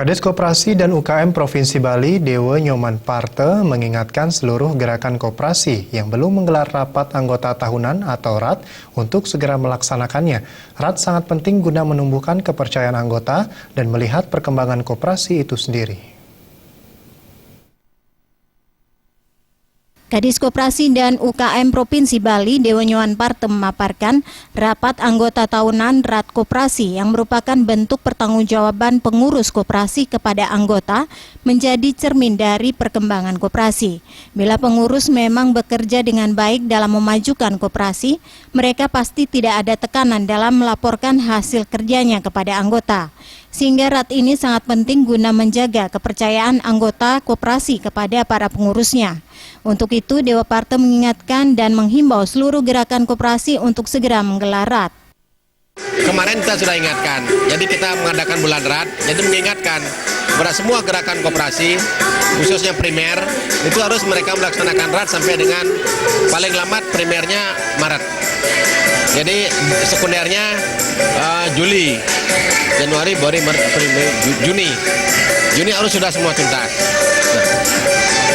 Kades Koperasi dan UKM Provinsi Bali, Dewa Nyoman Parte, mengingatkan seluruh gerakan koperasi yang belum menggelar rapat anggota tahunan atau RAT untuk segera melaksanakannya. RAT sangat penting guna menumbuhkan kepercayaan anggota dan melihat perkembangan koperasi itu sendiri. Kadis Koperasi dan UKM Provinsi Bali, Dewa Nyoman Parte memaparkan rapat anggota tahunan RAT Koperasi yang merupakan bentuk pertanggungjawaban pengurus koperasi kepada anggota menjadi cermin dari perkembangan koperasi. Bila pengurus memang bekerja dengan baik dalam memajukan koperasi, mereka pasti tidak ada tekanan dalam melaporkan hasil kerjanya kepada anggota. Sehingga RAT ini sangat penting guna menjaga kepercayaan anggota koperasi kepada para pengurusnya. Untuk itu, Dewa Parte mengingatkan dan menghimbau seluruh gerakan koperasi untuk segera menggelar RAT. Kemarin kita sudah ingatkan, jadi kita mengadakan bulan RAT, jadi mengingatkan kepada semua gerakan koperasi, khususnya primer, itu harus mereka melaksanakan RAT sampai dengan paling lambat primernya Maret. Jadi sekundernya Juli, Januari, Februari, Maret, April, Mei, Juni. Juni harus sudah semua tuntas.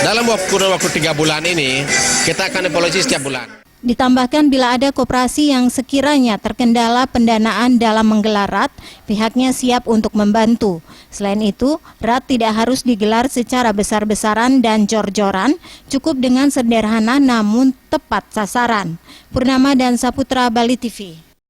Nah, dalam waktu 3 bulan ini, kita akan evaluasi setiap bulan. Ditambahkan bila ada koperasi yang sekiranya terkendala pendanaan dalam menggelar RAT, pihaknya siap untuk membantu. Selain itu, RAT tidak harus digelar secara besar-besaran dan jor-joran, cukup dengan sederhana namun tepat sasaran. Purnama dan Saputra, Bali TV.